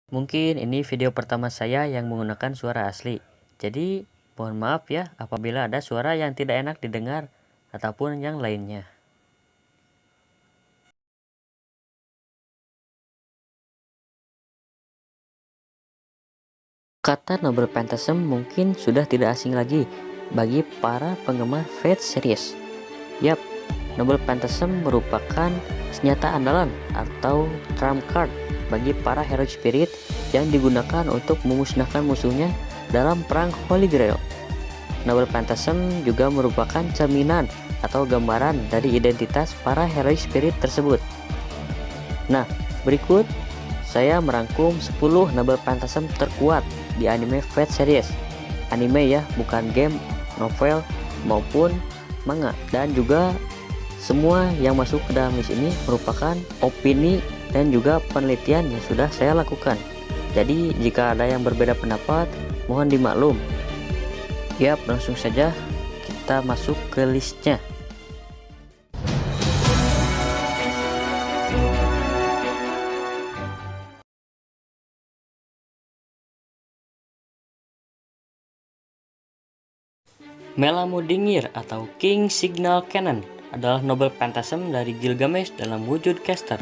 Mungkin ini video pertama saya yang menggunakan suara asli. Jadi, mohon maaf ya apabila ada suara yang tidak enak didengar ataupun yang lainnya. Kata Noble Phantasm mungkin sudah tidak asing lagi bagi para penggemar Fate series. Yap, Noble Phantasm merupakan senjata andalan atau trump card bagi para hero spirit yang digunakan untuk memusnahkan musuhnya dalam perang Holy Grail. Noble Phantasm juga merupakan cerminan atau gambaran dari identitas para hero spirit tersebut. Nah, berikut saya merangkum 10 Noble Phantasm terkuat di anime Fate series. Anime ya, bukan game, novel, maupun manga. Dan juga semua yang masuk ke dalam list ini merupakan opini dan juga penelitian yang sudah saya lakukan. Jadi jika ada yang berbeda pendapat, mohon dimaklum. Yap, langsung saja kita masuk ke listnya. Melamudingir atau King Signal Cannon adalah Noble Phantasm dari Gilgamesh dalam wujud caster.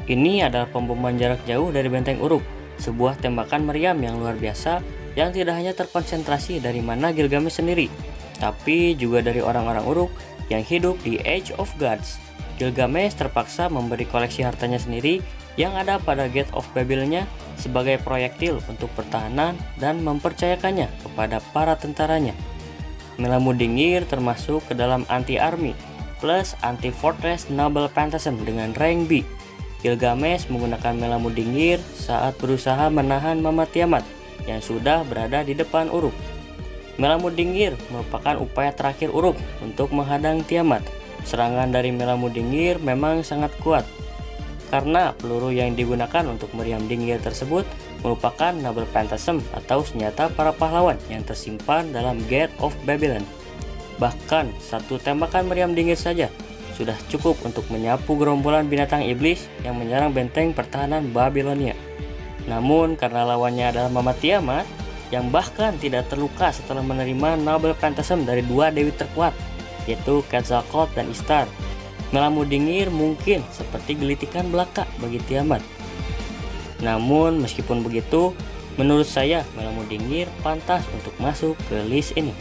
Ini adalah pemboman jarak jauh dari benteng Uruk, sebuah tembakan meriam yang luar biasa yang tidak hanya terkonsentrasi dari mana Gilgamesh sendiri, tapi juga dari orang-orang Uruk yang hidup di Age of Gods. Gilgamesh terpaksa memberi koleksi hartanya sendiri yang ada pada Gate of Babylon-nya sebagai proyektil untuk pertahanan dan mempercayakannya kepada para tentaranya. Melamudingir termasuk ke dalam anti-army plus anti-fortress Noble Phantasm dengan rank B. Gilgamesh menggunakan Melamudingir saat berusaha menahan Mama Tiamat yang sudah berada di depan Uruk. Melamudingir merupakan upaya terakhir Uruk untuk menghadang Tiamat. Serangan dari Melamudingir memang sangat kuat karena peluru yang digunakan untuk meriam dingir tersebut merupakan Noble Phantasm atau senjata para pahlawan yang tersimpan dalam Gate of Babylon. Bahkan satu tembakan meriam dingir saja sudah cukup untuk menyapu gerombolan binatang iblis yang menyerang benteng pertahanan Babilonia. Namun karena lawannya adalah Mama Tiamat yang bahkan tidak terluka setelah menerima Noble Phantasm dari dua dewi terkuat, yaitu Quetzalcoatl dan Ishtar, Melamudingir mungkin seperti gelitikan belaka bagi Tiamat. Namun meskipun begitu, menurut saya Melamudingir pantas untuk masuk ke list ini.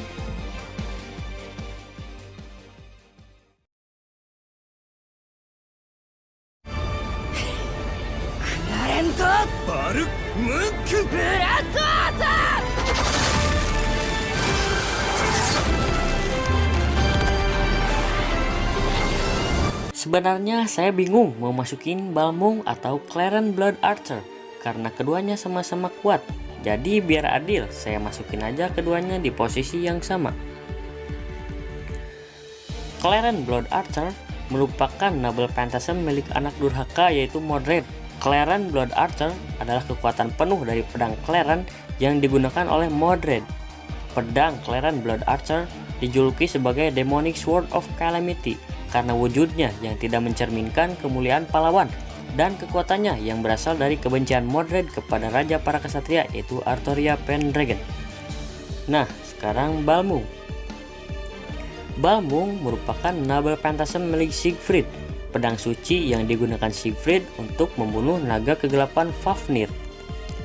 Sebenarnya saya bingung mau masukin Balmung atau Claren Blood Archer karena keduanya sama-sama kuat. Jadi biar adil, saya masukin aja keduanya di posisi yang sama. Claren Blood Archer merupakan Noble Phantasm milik anak durhaka yaitu Mordred. Claren Blood Archer adalah kekuatan penuh dari pedang Claren yang digunakan oleh Mordred. Pedang Claren Blood Archer dijuluki sebagai Demonic Sword of Calamity karena wujudnya yang tidak mencerminkan kemuliaan pahlawan dan kekuatannya yang berasal dari kebencian Mordred kepada raja para kesatria yaitu Artoria Pendragon. Nah, sekarang Balmung. Balmung merupakan Noble Phantasm milik Siegfried, pedang suci yang digunakan Siegfried untuk membunuh naga kegelapan Fafnir.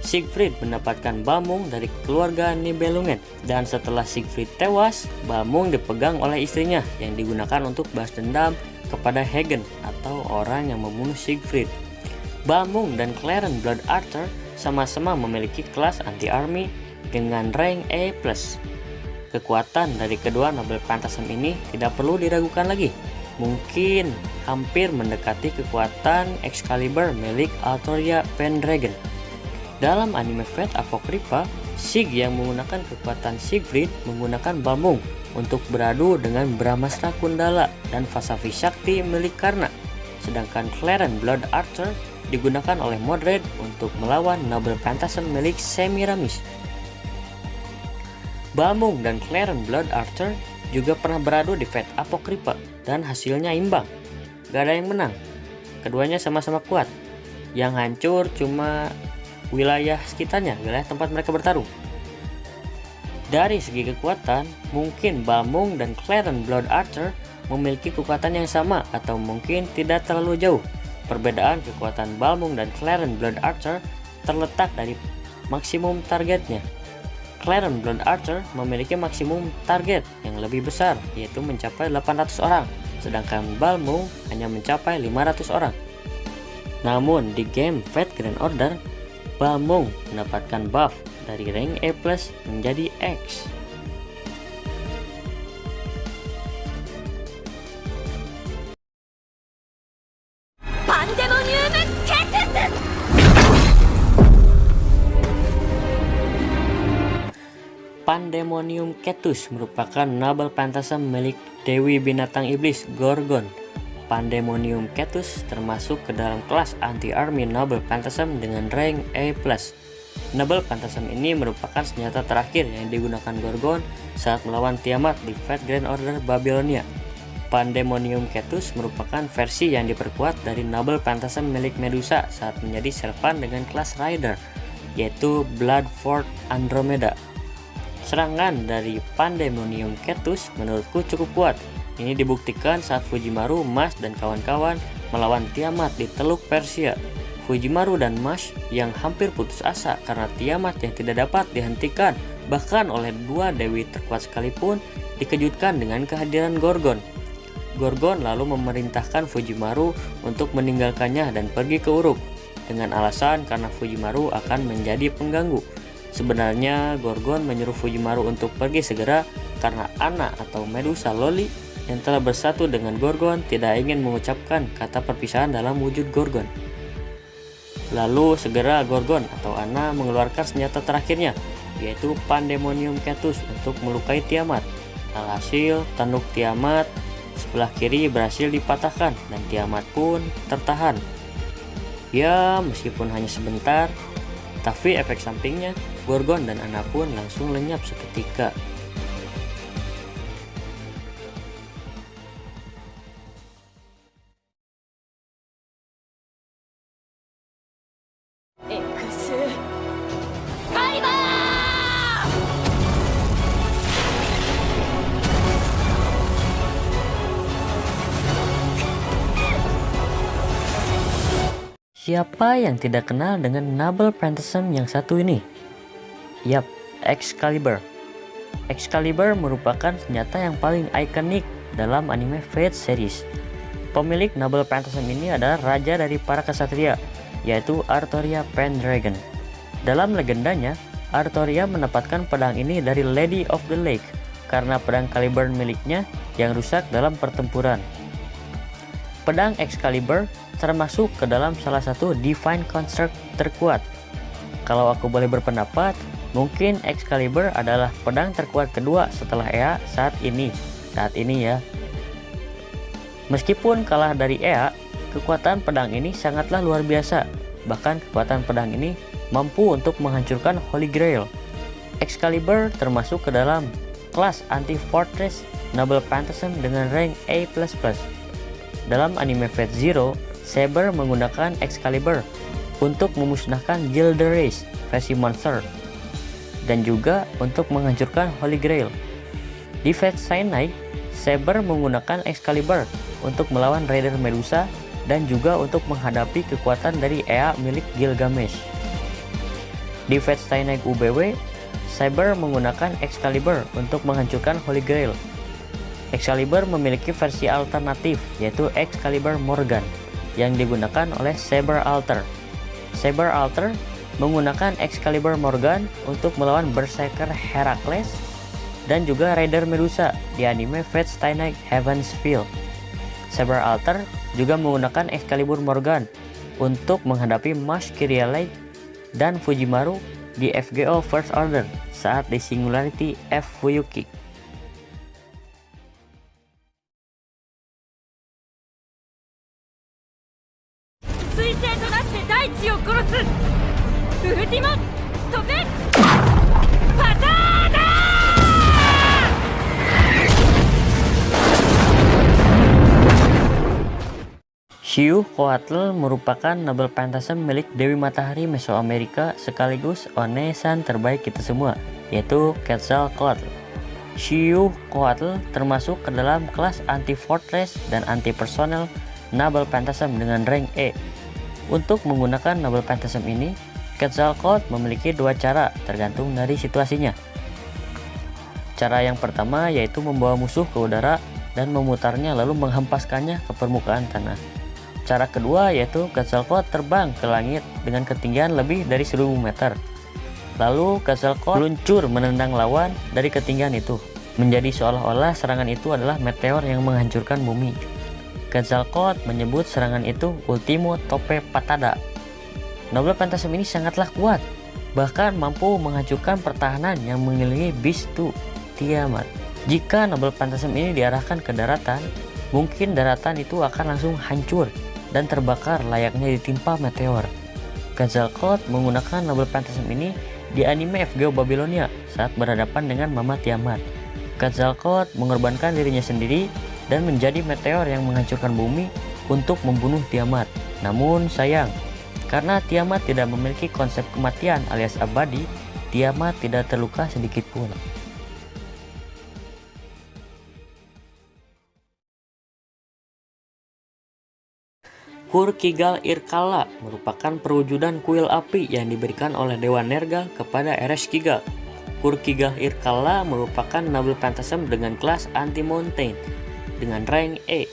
Siegfried mendapatkan Balmung dari keluarga Nibelungen, dan setelah Siegfried tewas, Balmung dipegang oleh istrinya yang digunakan untuk balas dendam kepada Hagen atau orang yang membunuh Siegfried. Balmung dan Claren Blood Archer sama-sama memiliki kelas anti-army dengan rank A+. Kekuatan dari kedua Noble Phantasm ini tidak perlu diragukan lagi. Mungkin hampir mendekati kekuatan Excalibur milik Artoria Pendragon. Dalam anime Fate Apocrypha, Sig yang menggunakan kekuatan Siegfried menggunakan Balmung untuk beradu dengan Brahmastra Kundala dan Vasavi Shakti milik Karna. Sedangkan Claren Blood Archer digunakan oleh Mordred untuk melawan Noble Phantasm milik Semiramis. Balmung dan Claren Blood Archer juga pernah beradu di Fate Apocrypha dan hasilnya imbang. Gak ada yang menang. Keduanya sama-sama kuat. Yang hancur cuma wilayah sekitarnya, wilayah tempat mereka bertarung. Dari segi kekuatan, mungkin Balmung dan Claren Blood Archer memiliki kekuatan yang sama atau mungkin tidak terlalu jauh. Perbedaan kekuatan Balmung dan Claren Blood Archer terletak dari maksimum targetnya. Claren Blood Archer memiliki maksimum target yang lebih besar, yaitu mencapai 800 orang, sedangkan Balmung hanya mencapai 500 orang. Namun di game Fate Grand Order, Balmung mendapatkan buff dari rank A+ menjadi X. Pandemonium Ketus merupakan Noble Phantasm milik Dewi Binatang Iblis Gorgon. Pandemonium Ketus termasuk ke dalam kelas anti-army Noble Phantasm dengan rank A+. Noble Phantasm ini merupakan senjata terakhir yang digunakan Gorgon saat melawan Tiamat di Fate Grand Order Babylonia. Pandemonium Ketus merupakan versi yang diperkuat dari Noble Phantasm milik Medusa saat menjadi Serpent dengan kelas Rider, yaitu Bloodford Andromeda. Serangan dari Pandemonium Ketus menurutku cukup kuat. Ini dibuktikan saat Fujimaru, Mash, dan kawan-kawan melawan Tiamat di Teluk Persia. Fujimaru dan Mash yang hampir putus asa karena Tiamat yang tidak dapat dihentikan bahkan oleh dua dewi terkuat sekalipun dikejutkan dengan kehadiran Gorgon. Gorgon lalu memerintahkan Fujimaru untuk meninggalkannya dan pergi ke Uruk dengan alasan karena Fujimaru akan menjadi pengganggu. Sebenarnya Gorgon menyuruh Fujimaru untuk pergi segera karena Anna atau Medusa Loli yang telah bersatu dengan Gorgon tidak ingin mengucapkan kata perpisahan dalam wujud Gorgon. Lalu segera Gorgon atau Anna mengeluarkan senjata terakhirnya, yaitu Pandemonium Ketus untuk melukai Tiamat. Alhasil tanduk Tiamat sebelah kiri berhasil dipatahkan dan Tiamat pun tertahan. Ya, meskipun hanya sebentar, tapi efek sampingnya Gorgon dan Anna pun langsung lenyap seketika. Siapa yang tidak kenal dengan Noble Phantasm yang satu ini? Yap, Excalibur. Excalibur merupakan senjata yang paling ikonik dalam anime Fate series. Pemilik Noble Phantasm ini adalah raja dari para kesatria, yaitu Artoria Pendragon. Dalam legendanya, Artoria mendapatkan pedang ini dari Lady of the Lake karena pedang Caliburn miliknya yang rusak dalam pertempuran. Pedang Excalibur termasuk ke dalam salah satu Divine Construct terkuat. Kalau aku boleh berpendapat, mungkin Excalibur adalah pedang terkuat kedua setelah Ea saat ini ya. Meskipun kalah dari Ea, kekuatan pedang ini sangatlah luar biasa. Bahkan kekuatan pedang ini mampu untuk menghancurkan Holy Grail. Excalibur termasuk ke dalam kelas anti-fortress Noble Phantasm dengan rank A++. Dalam anime Fate Zero, Saber menggunakan Excalibur untuk memusnahkan Gilderais versi monster dan juga untuk menghancurkan Holy Grail. Di Fate Cyanide, Saber menggunakan Excalibur untuk melawan Raider Medusa dan juga untuk menghadapi kekuatan dari Ea milik Gilgamesh. Di Fate Cyanide UBW, Saber menggunakan Excalibur untuk menghancurkan Holy Grail. Excalibur memiliki versi alternatif yaitu Excalibur Morgan yang digunakan oleh Saber Alter. Saber Alter menggunakan Excalibur Morgan untuk melawan Berserker Heracles dan juga Raider Medusa di anime Fate Stay Night Heaven's Feel. Saber Alter juga menggunakan Excalibur Morgan untuk menghadapi Mash Kyrieleid dan Fujimaru di FGO First Order saat di Singularity F Fuyuki. Xiuhcoatl merupakan Noble Phantasm milik Dewi Matahari Mesoamerika sekaligus onesan terbaik kita semua, yaitu Quetzalcoatl. Xiuhcoatl termasuk ke dalam kelas anti-fortress dan anti-personel Noble Phantasm dengan rank E. Untuk menggunakan Noble Phantasm ini, Quetzalcoatl memiliki dua cara tergantung dari situasinya. Cara yang pertama yaitu membawa musuh ke udara dan memutarnya lalu menghempaskannya ke permukaan tanah. Cara kedua yaitu Quetzalcoatl terbang ke langit dengan ketinggian lebih dari 1000 meter. Lalu Quetzalcoatl meluncur menendang lawan dari ketinggian itu, menjadi seolah-olah serangan itu adalah meteor yang menghancurkan bumi. Quetzalcoatl menyebut serangan itu Ultimo Tope Patada. Noble Phantasm ini sangatlah kuat, bahkan mampu menghancurkan pertahanan yang mengelilingi Beast-2 Tiamat. Jika Noble Phantasm ini diarahkan ke daratan, mungkin daratan itu akan langsung hancur dan terbakar layaknya ditimpa meteor. Quetzalcoatl menggunakan Noble Phantasm ini di anime FGO Babylonia saat berhadapan dengan Mama Tiamat. Quetzalcoatl mengorbankan dirinya sendiri dan menjadi meteor yang menghancurkan bumi untuk membunuh Tiamat. Namun sayang, karena Tiamat tidak memiliki konsep kematian alias abadi, Tiamat tidak terluka sedikit pun. Kurkigal-Irkalla merupakan perwujudan kuil api yang diberikan oleh Dewa Nergal kepada Ereshkigal. Kurkigal-Irkalla merupakan Noble Phantasm dengan kelas anti-mountain dengan rank E.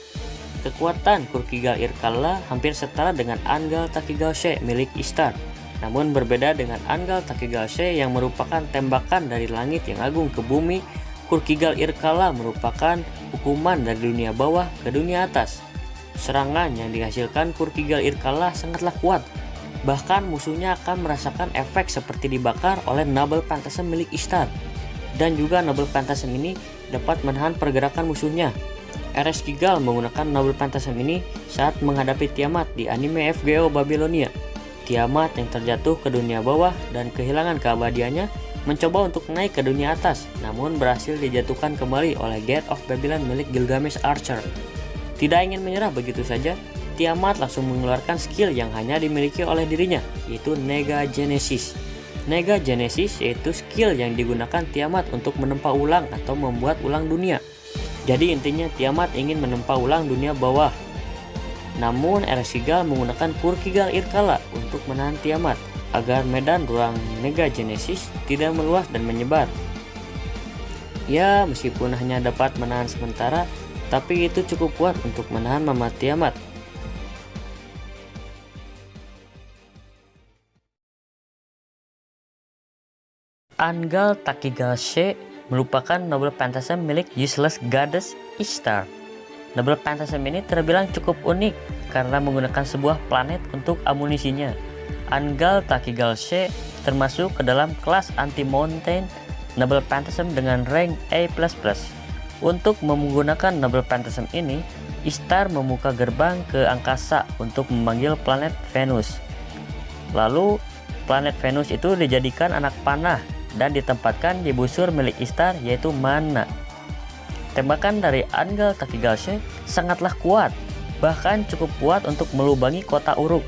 Kekuatan Kurkigal-Irkalla hampir setara dengan Angal Takigalse milik Ishtar. Namun berbeda dengan Angal Takigalse yang merupakan tembakan dari langit yang agung ke bumi, Kurkigal-Irkalla merupakan hukuman dari dunia bawah ke dunia atas. Serangan yang dihasilkan Kurkigal-Irkalla sangatlah kuat, bahkan musuhnya akan merasakan efek seperti dibakar oleh Noble Phantasm milik Ishtar. Dan juga Noble Phantasm ini dapat menahan pergerakan musuhnya. Ereshkigal menggunakan Noble Phantasm ini saat menghadapi Tiamat di anime FGO Babylonia. Tiamat yang terjatuh ke dunia bawah dan kehilangan keabadiannya mencoba untuk naik ke dunia atas, namun berhasil dijatuhkan kembali oleh Gate of Babylon milik Gilgamesh Archer. Tidak ingin menyerah begitu saja, Tiamat langsung mengeluarkan skill yang hanya dimiliki oleh dirinya, yaitu Nega Genesis. Nega Genesis yaitu skill yang digunakan Tiamat untuk menempa ulang atau membuat ulang dunia. Jadi intinya Tiamat ingin menempa ulang dunia bawah. Namun Ereshkigal menggunakan Kurkigal-Irkalla untuk menahan Tiamat agar medan ruang Nega Genesis tidak meluas dan menyebar. Ya, meskipun hanya dapat menahan sementara, tapi itu cukup kuat untuk menahan Mama Tiamat. Angal Takigalse merupakan Noble Phantasm milik Useless Goddess Ishtar. Noble Phantasm ini terbilang cukup unik karena menggunakan sebuah planet untuk amunisinya. Angal Takigalse termasuk ke dalam kelas anti-mountain Noble Phantasm dengan rank A++. Untuk menggunakan Noble Phantasm ini, Ishtar membuka gerbang ke angkasa untuk memanggil planet Venus. Lalu, planet Venus itu dijadikan anak panah dan ditempatkan di busur milik Ishtar yaitu Mana. Tembakan dari Angal Takigalse sangatlah kuat, bahkan cukup kuat untuk melubangi kota Uruk.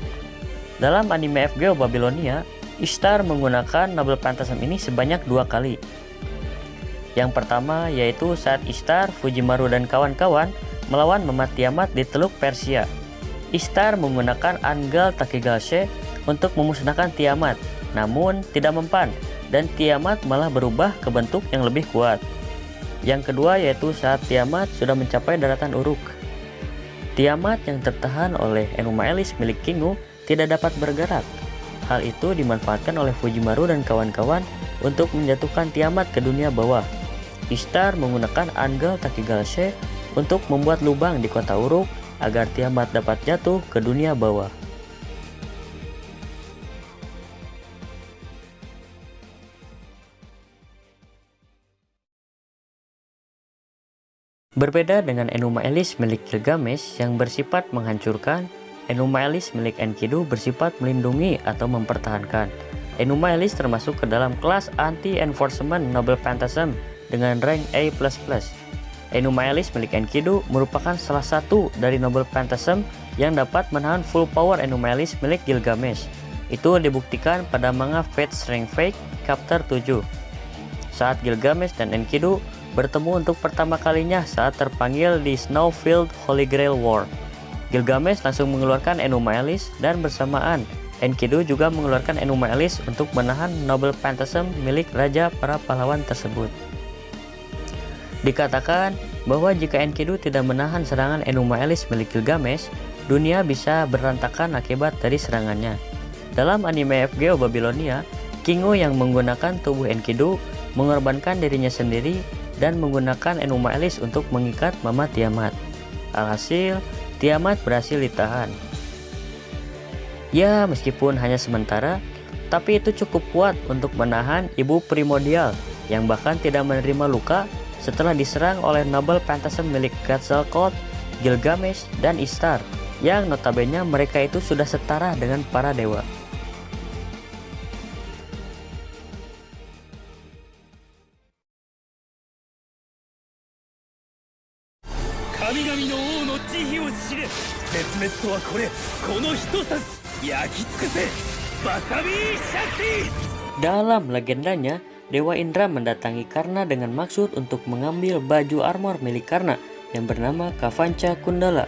Dalam anime FGO Babylonia, Ishtar menggunakan Noble Phantasm ini sebanyak 2 kali. Yang pertama yaitu saat Ishtar, Fujimaru dan kawan-kawan melawan Mama Tiamat di Teluk Persia. Ishtar menggunakan Angal Takigalse untuk memusnahkan Tiamat, namun tidak mempan dan Tiamat malah berubah ke bentuk yang lebih kuat. Yang kedua yaitu saat Tiamat sudah mencapai daratan Uruk. Tiamat yang tertahan oleh Enuma Elish milik Kingu tidak dapat bergerak. Hal itu dimanfaatkan oleh Fujimaru dan kawan-kawan untuk menjatuhkan Tiamat ke dunia bawah. Ishtar menggunakan Angal Takigalse untuk membuat lubang di kota Uruk agar Tiamat dapat jatuh ke dunia bawah. Berbeda dengan Enuma Elish milik Gilgamesh yang bersifat menghancurkan, Enuma Elish milik Enkidu bersifat melindungi atau mempertahankan. Enuma Elish termasuk ke dalam kelas anti-enforcement Noble Phantasm dengan rank A++. Enuma Elish milik Enkidu merupakan salah satu dari Noble Phantasm yang dapat menahan full power Enuma Elish milik Gilgamesh. Itu dibuktikan pada manga Fate Strength Fake Chapter 7. Saat Gilgamesh dan Enkidu bertemu untuk pertama kalinya saat terpanggil di Snowfield Holy Grail War. Gilgamesh langsung mengeluarkan Enuma Elish dan bersamaan Enkidu juga mengeluarkan Enuma Elish untuk menahan Noble Phantasm milik Raja para pahlawan tersebut. Dikatakan bahwa jika Enkidu tidak menahan serangan Enuma Elish milik Gilgamesh, dunia bisa berantakan akibat dari serangannya. Dalam anime FGO Babilonia, Kingu yang menggunakan tubuh Enkidu mengorbankan dirinya sendiri dan menggunakan Enuma Elish untuk mengikat Mama Tiamat. Alhasil, Tiamat berhasil ditahan. Ya, meskipun hanya sementara, tapi itu cukup kuat untuk menahan ibu primordial yang bahkan tidak menerima luka setelah diserang oleh Noble Phantasm milik Quetzalcoatl, Gilgamesh, dan Ishtar, yang notabene mereka itu sudah setara dengan para dewa. Dalam legendanya, Dewa Indra mendatangi Karna dengan maksud untuk mengambil baju armor milik Karna yang bernama Kavancha Kundala.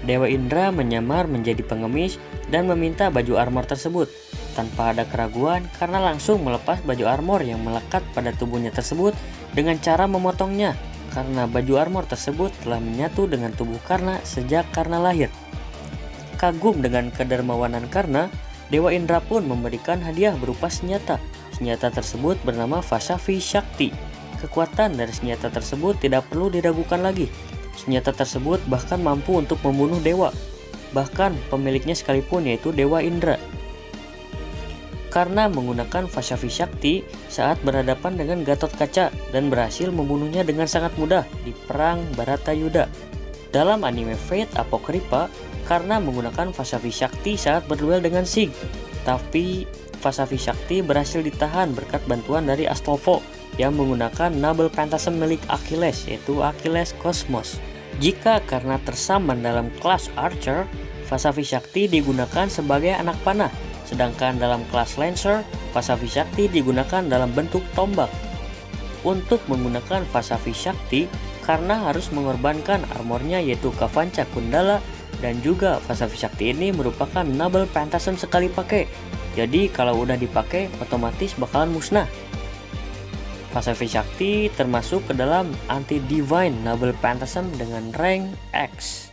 Dewa Indra menyamar menjadi pengemis dan meminta baju armor tersebut. Tanpa ada keraguan, Karna langsung melepas baju armor yang melekat pada tubuhnya tersebut dengan cara memotongnya, karena baju armor tersebut telah menyatu dengan tubuh Karna sejak Karna lahir. Kagum dengan kedermawanan Karna, Dewa Indra pun memberikan hadiah berupa senjata. Senjata tersebut bernama Vasavi Shakti. Kekuatan dari senjata tersebut tidak perlu diragukan lagi. Senjata tersebut bahkan mampu untuk membunuh dewa, bahkan pemiliknya sekalipun, yaitu Dewa Indra. Karena menggunakan Vasavi Shakti saat berhadapan dengan Gatotkaca dan berhasil membunuhnya dengan sangat mudah di perang Bharatayuddha. Dalam anime Fate Apocrypha, Karna menggunakan Vasavi Shakti saat berduel dengan Sig, tapi Vasavi Shakti berhasil ditahan berkat bantuan dari Astolfo yang menggunakan Noble Phantasm milik Achilles, yaitu Achilles Cosmos. Jika Karna tersaman dalam kelas Archer, Vasavi Shakti digunakan sebagai anak panah, sedangkan dalam kelas Lancer, Vasavi Shakti digunakan dalam bentuk tombak. Untuk menggunakan Vasavi Shakti, Karna harus mengorbankan armornya yaitu Kavancha Kundala, dan juga Vasavi Shakti ini merupakan Noble Phantasm sekali pakai. Jadi kalau udah dipakai otomatis bakalan musnah. Vasavi Shakti termasuk ke dalam anti-divine Noble Phantasm dengan rank X.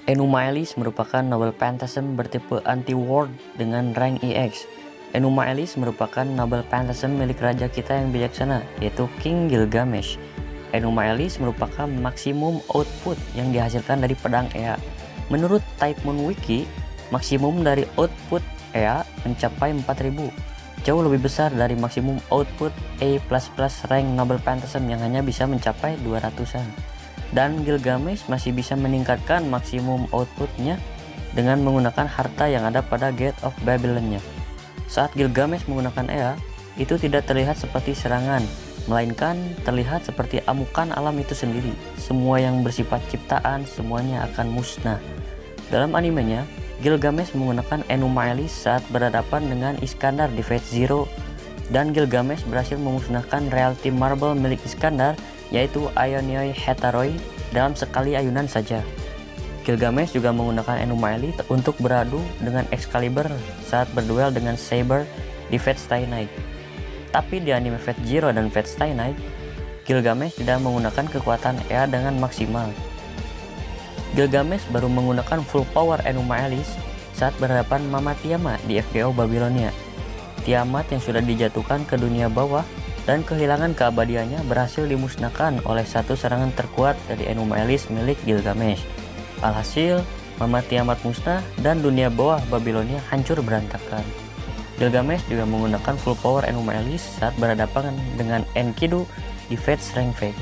Enuma Elish merupakan Noble Phantasm bertipe anti-ward dengan rank EX. Enuma Elish merupakan Noble Phantasm milik raja kita yang bijaksana, yaitu King Gilgamesh. Enuma Elish merupakan maksimum output yang dihasilkan dari pedang Ea. Menurut Type Moon Wiki, maksimum dari output Ea mencapai 4000, jauh lebih besar dari maksimum output A++ rank Noble Phantasm yang hanya bisa mencapai 200-an. Dan Gilgamesh masih bisa meningkatkan maksimum outputnya dengan menggunakan harta yang ada pada Gate of Babylon-nya. Saat Gilgamesh menggunakan Ea, itu tidak terlihat seperti serangan, melainkan terlihat seperti amukan alam itu sendiri. Semua yang bersifat ciptaan semuanya akan musnah. Dalam animenya, Gilgamesh menggunakan Enuma Elish saat berhadapan dengan Iskandar di Fate Zero, dan Gilgamesh berhasil memusnahkan Reality Marble milik Iskandar, yaitu Aionioi Hetaroi, dalam sekali ayunan saja. Gilgamesh juga menggunakan Enuma Elish untuk beradu dengan Excalibur saat berduel dengan Saber di Fate Stay Night. Tapi di anime Fate Zero dan Fate Stay Night, Gilgamesh tidak menggunakan kekuatan Ea dengan maksimal. Gilgamesh baru menggunakan full power Enuma Elish saat berhadapan Mama Tiamat di FGO Babilonia. Tiamat yang sudah dijatuhkan ke dunia bawah dan kehilangan keabadiannya berhasil dimusnahkan oleh satu serangan terkuat dari Enuma Elish milik Gilgamesh. Alhasil, Mama Tiamat musnah dan dunia bawah Babilonia hancur berantakan. Gilgamesh juga menggunakan full power Enuma Elish saat berhadapan dengan Enkidu di Fate Strength Fake.